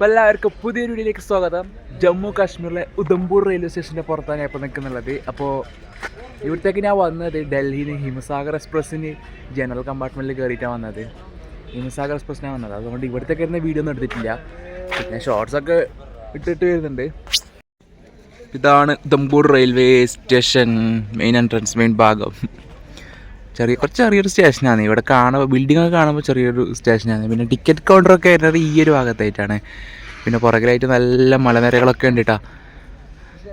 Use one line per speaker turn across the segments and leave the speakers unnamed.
അപ്പോൾ എല്ലാവർക്കും പുതിയൊരു വീഡിയോയിലേക്ക് സ്വാഗതം. ജമ്മു കാശ്മീരിലെ ഉധംപൂർ റെയിൽവേ സ്റ്റേഷൻ്റെ പുറത്താണ് ഞാൻ ഇപ്പോൾ നിൽക്കുന്നുള്ളത്. അപ്പോൾ ഇവിടത്തേക്ക് ഞാൻ വന്നത് ഡൽഹിയിൽ ഹിമസാഗർ എക്സ്പ്രസ്സിന് ജനറൽ കമ്പാർട്ട്മെൻറ്റിൽ കയറിയിട്ടാണ് വന്നത്. ഹിമസാഗർ എക്സ്പ്രസ്സിനാണ് വന്നത്. അതുകൊണ്ട് ഇവിടത്തേക്ക് വരുന്ന വീഡിയോ ഒന്നും എടുത്തിട്ടില്ല. പിന്നെ ഷോർട്സൊക്കെ ഇട്ടിട്ട് വരുന്നുണ്ട്. ഇതാണ് Udhampur railway station main entrance, main ഭാഗം. ചെറിയൊരു സ്റ്റേഷനാണ്. ഇവിടെ ബിൽഡിങ്ങൊക്കെ കാണുമ്പോൾ ചെറിയൊരു സ്റ്റേഷനാണ്. പിന്നെ ടിക്കറ്റ് കൗണ്ടറൊക്കെ വരുന്നത് ഈ ഒരു ഭാഗത്തായിട്ടാണ്. പിന്നെ പുറകിലായിട്ട് നല്ല മലനിരകളൊക്കെ ഉണ്ട് കേട്ടോ,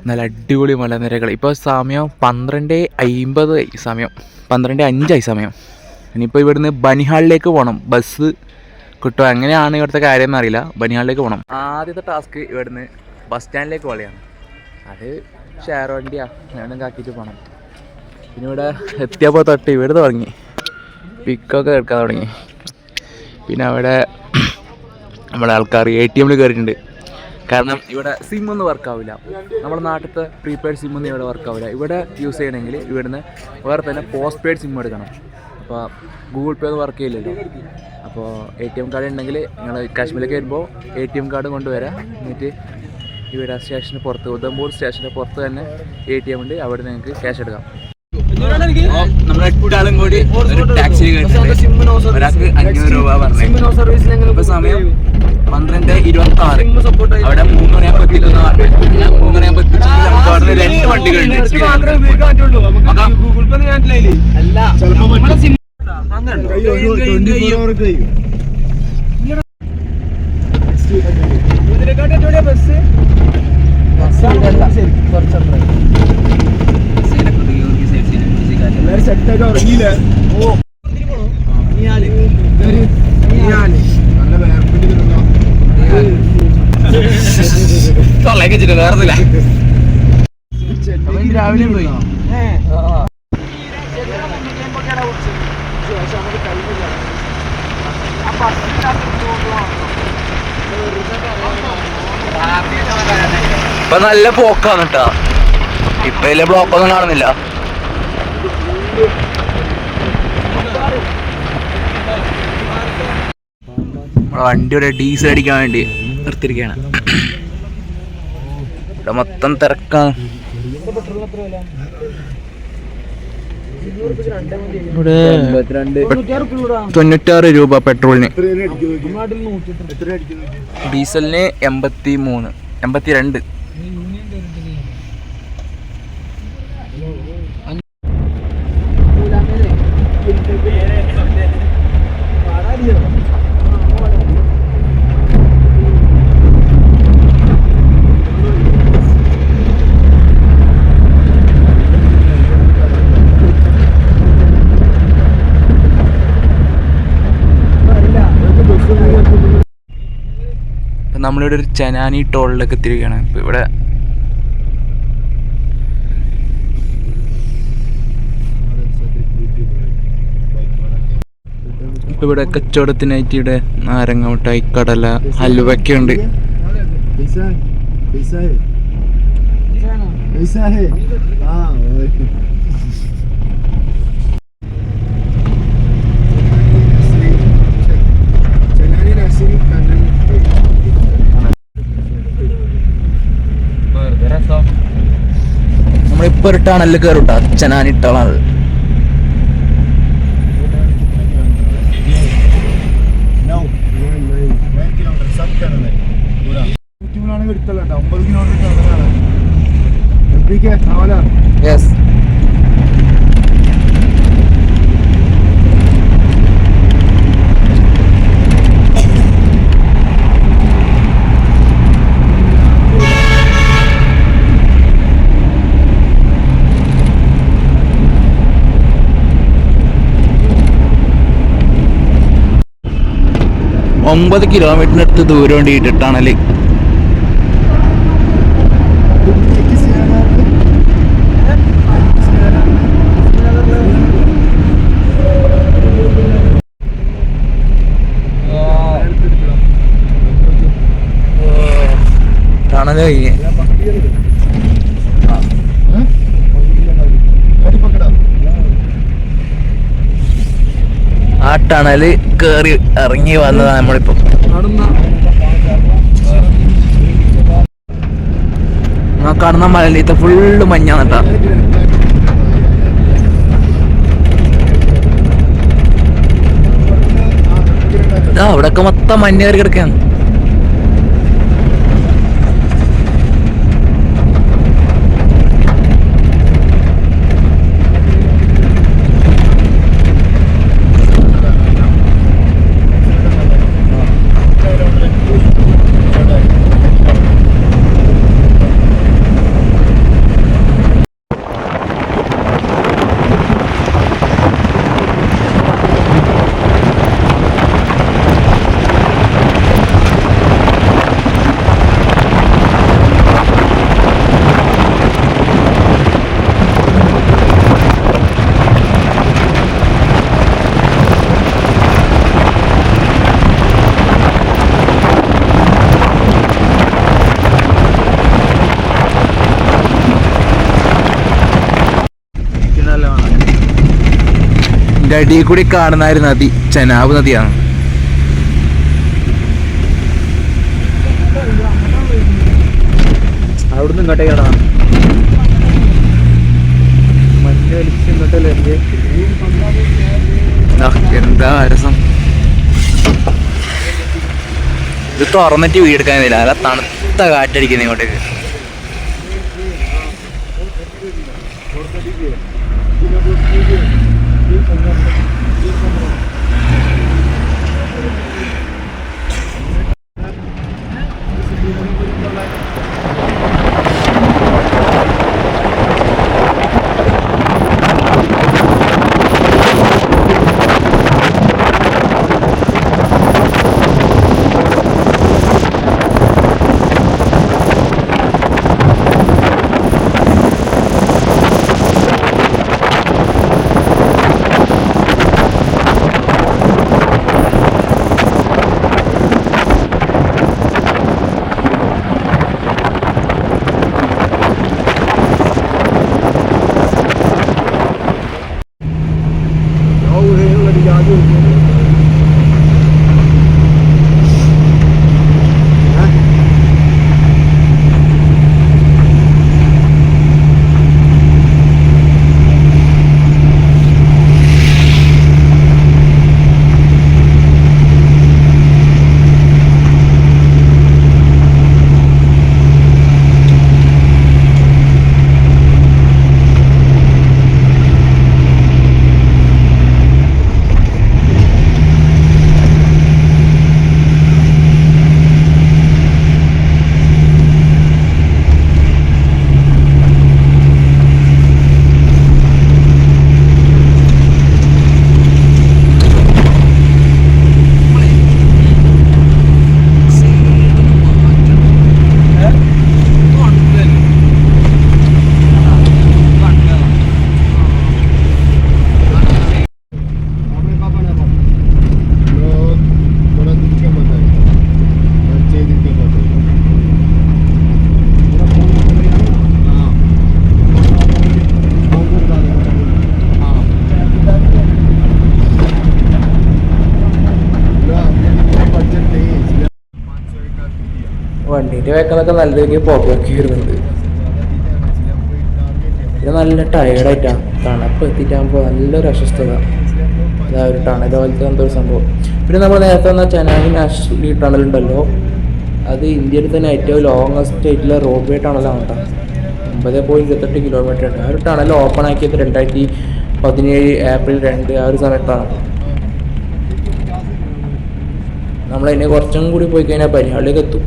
നല്ല അടിപൊളി മലനിരകൾ. ഇപ്പോൾ സമയം 12:50 സമയം 12:05 സമയം. ഇനിയിപ്പോൾ ഇവിടുന്ന് ബനിഹാളിലേക്ക് പോകണം. ബസ് കിട്ടുമോ എങ്ങനെയാണ് ഇവിടുത്തെ കാര്യം എന്നറിയില്ല. ബനിഹാളിലേക്ക് പോകണം. ആദ്യത്തെ ടാസ്ക് ഇവിടുന്ന് ബസ് സ്റ്റാൻഡിലേക്ക് പോലെയാണ്. അത് ഷെയർ വണ്ടിയാണ്, വേണമെങ്കിൽ ആക്കിയിട്ട് പോകണം. പിന്നെ ഇവിടെ എത്തിയപ്പോൾ തൊട്ട് ഇവിടെ തുടങ്ങി പിക്കൊക്കെ എടുക്കാൻ തുടങ്ങി. പിന്നെ അവിടെ നമ്മുടെ ആൾക്കാർ ATM കയറിയിട്ടുണ്ട്. കാരണം ഇവിടെ സിമ്മൊന്നും വർക്കാവില്ല. നമ്മുടെ നാട്ടിലത്തെ പ്രീപെയ്ഡ് സിമ്മൊന്നും ഇവിടെ വർക്കാവില്ല. ഇവിടെ യൂസ് ചെയ്യണമെങ്കിൽ ഇവിടുന്ന് വേറെ തന്നെ പോസ്റ്റ് പെയ്ഡ് സിം എടുക്കണം. അപ്പോൾ ഗൂഗിൾ പേ ഒന്നും വർക്ക് ചെയ്യില്ലല്ലോ. അപ്പോൾ ATM കാർഡ് ഉണ്ടെങ്കിൽ നിങ്ങൾ കാശ്മീരിലേക്ക് വരുമ്പോൾ ATM കാർഡ് കൊണ്ടുവരാം. എന്നിട്ട് ഇവിടെ സ്റ്റേഷന് പുറത്ത്, ഉധംപൂർ സ്റ്റേഷൻ്റെ പുറത്ത് തന്നെ ATM ഉണ്ട്. അവിടെ നിങ്ങൾക്ക് ക്യാഷ് എടുക്കാം. നമ്മൾ 8 ആളും കൂടി ഒരു ടാക്സി കേട്ടിട്ടുണ്ട്. ഒരാൾക്ക് 500 രൂപ പറഞ്ഞു. ഇപ്പോൾ സമയം 12:26. അവിടെ 3:30 എത്തിക്കുന്ന പറഞ്ഞു. 3:30 നമുക്ക് അവിടെ 2 വണ്ടികളുണ്ട്. വേറെന്നില്ല. രാവിലെ പോയി ഇപ്പൊ നല്ല പോക്കാണ് കേട്ടോ. ഇപ്പൊ വലിയ ബ്ലോക്കൊന്നും കാണുന്നില്ല. വണ്ടിയുടെ ഡീസൽ അടിക്കാൻ വേണ്ടി നിർത്തിയിരിക്കുകയാണ്. ഇവിടെ മൊത്തം തിരക്കാണ്. ഇവിടെ 96 രൂപ പെട്രോളിന്. ഡീസലിന് 83, 82. നമ്മളിവിടെ ഒരു ചനാനി ടോളിലൊക്കെ എത്തിയിരിക്കുകയാണ്. ഇപ്പോൾ ഇവിടെ കച്ചവടത്തിനായിട്ട് ഇവിടെ നാരങ്ങ മിഠായി, കടല, ഹലുവൊക്കെ ഉണ്ട്. നമ്മളിപ്പോ ഒരു ടണലിൽ കയറും. ചനാനി ടണൽ. യെസ്. $9 കിലോമീറ്ററിനടുത്ത് ദൂരം വേണ്ടിയിട്ട് ടണല്. ടണല് കഴിഞ്ഞ് ആ ടണല് കേറി ഇറങ്ങി വന്നതാണ് നമ്മളിപ്പോ. ആ കാണുന്ന മലയിലത്തെ ഫുള്ള് മഞ്ഞാണ് കേട്ടോ. ഇതാ അവിടെയൊക്കെ മൊത്തം മഞ്ഞേറി കിടക്കുകയാണ്. അടിയിൽ കൂടി കാണുന്ന ഒരു നദി ചെനാബ് നദിയാണ്. അവിടുന്ന് ഇങ്ങോട്ടേക്കാണ് മഞ്ഞ് വലിച്ച് ഇങ്ങോട്ടല്ലേ. എന്താ രസം. ഇത് തുറന്നിട്ട് വീടെടുക്കാനില്ല, അല്ല തണുത്ത കാറ്റടിക്കുന്ന ഇങ്ങോട്ടേക്ക്. വണ്ടീൻ്റെ വേക്കുന്നൊക്കെ നല്ല രീതിയിൽ പുകയൊക്കെ വരുന്നുണ്ട്. ഇത് നല്ല ടയേർഡായിട്ടാണ്, തണുപ്പ് എത്തിയിട്ടാകുമ്പോൾ നല്ലൊരു അസ്വസ്ഥത. അതാ ഒരു ടണൽ പോലത്തെ എന്തോ ഒരു സംഭവം. പിന്നെ നമ്മൾ നേരത്തെ വന്ന ചെനാനി നാഷണൽ ടണൽ ഉണ്ടല്ലോ, അത് ഇന്ത്യയിൽ തന്നെ ഏറ്റവും ലോങ്ങസ്റ്റ് ആയിട്ടുള്ള റോഡ് വേ ടണലാണ് കേട്ടോ. 9.28 കിലോമീറ്റർ ഉണ്ട്. ആ ഒരു ടണൽ ഓപ്പൺ ആക്കിയത് 2017 ഏപ്രിൽ 2 ആ ഒരു സമയത്താണ്. നമ്മളതിനെ കുറച്ചും കൂടി പോയി കഴിഞ്ഞാൽ പരിഹാളിലേക്ക് എത്തും.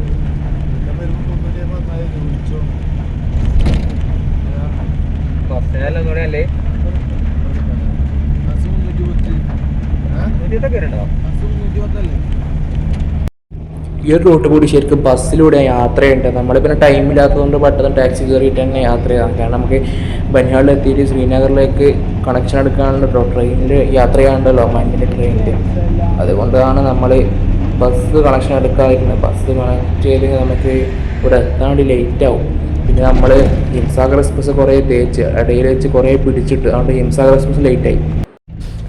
ഈ ഒരു റൂട്ട് കൂടി ശരിക്കും ബസ്സിലൂടെ യാത്രയുണ്ട്. നമ്മൾ പിന്നെ ടൈമില്ലാത്തതുകൊണ്ട് പെട്ടെന്ന് ടാക്സി കയറിയിട്ട് തന്നെ യാത്ര ചെയ്യാം. കാരണം നമുക്ക് ബനിഹാളിൽ എത്തിയിട്ട് ശ്രീനഗറിലേക്ക് കണക്ഷൻ എടുക്കാനുള്ള ട്രെയിനിൽ യാത്ര ചെയ്യാനുണ്ടല്ലോ, മഞ്ഞിൻ്റെ ട്രെയിനിൽ. അതുകൊണ്ടാണ് നമ്മൾ ബസ് കണക്ഷൻ എടുക്കാതിരുന്നത്. ബസ് കണക്ട് ചെയ്ത് നമുക്ക് ഇവിടെ എത്താണ്ട് ലേറ്റ് ആവും. പിന്നെ നമ്മൾ ഹിംസാഗർ എക്സ്പ്രസ് കുറേ തേച്ച് ഇടയിൽ വെച്ച് കുറേ പിടിച്ചിട്ട്, അതുകൊണ്ട് ഹിംസാഗർ എക്സ്പ്രസ് ലേറ്റായി.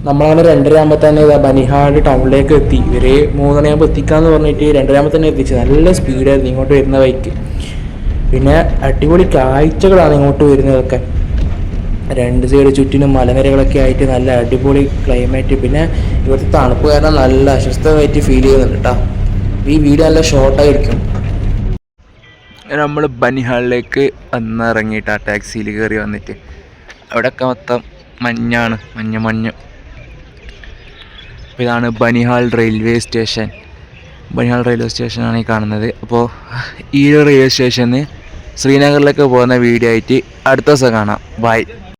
നമ്മളങ്ങനെ 2:30 ആകുമ്പോൾ തന്നെ ബനിഹാൾ ടൗണിലേക്ക് എത്തി. ഇവർ 3 മണിയാകുമ്പോൾ എത്തിക്കാമെന്ന് പറഞ്ഞിട്ട് 2:30 ആകുമ്പോൾ തന്നെ എത്തിച്ച്. നല്ല സ്പീഡായിരുന്നു ഇങ്ങോട്ട് വരുന്ന ബൈക്ക്.
പിന്നെ അടിപൊളി കാഴ്ചകളാണ് ഇങ്ങോട്ട് വരുന്നതൊക്കെ. രണ്ട് സൈഡ് ചുറ്റിനും മലനിരകളൊക്കെ ആയിട്ട് നല്ല അടിപൊളി ക്ലൈമറ്റ്. പിന്നെ ഇവിടുത്തെ തണുപ്പ് കാരണം നല്ല അസ്വസ്ഥമായിട്ട് ഫീൽ ചെയ്യുന്നുണ്ട് കേട്ടോ. ഈ വീഡിയോ നല്ല ഷോർട്ടായിരിക്കും.
നമ്മൾ ബനിഹാളിലേക്ക് വന്നിറങ്ങിയിട്ട് ആ ടാക്സിയിൽ കയറി വന്നിട്ട് അവിടെയൊക്കെ മൊത്തം മഞ്ഞാണ്, മഞ്ഞ്. അപ്പോൾ ഇതാണ് Banihal railway station. Banihal railway സ്റ്റേഷനാണ് ഈ കാണുന്നത്. അപ്പോൾ ഈ റെയിൽവേ സ്റ്റേഷനിൽ ശ്രീനഗറിലേക്ക് പോകുന്ന വീഡിയോ ആയിട്ട് അടുത്ത ദിവസം കാണാം. ബൈ.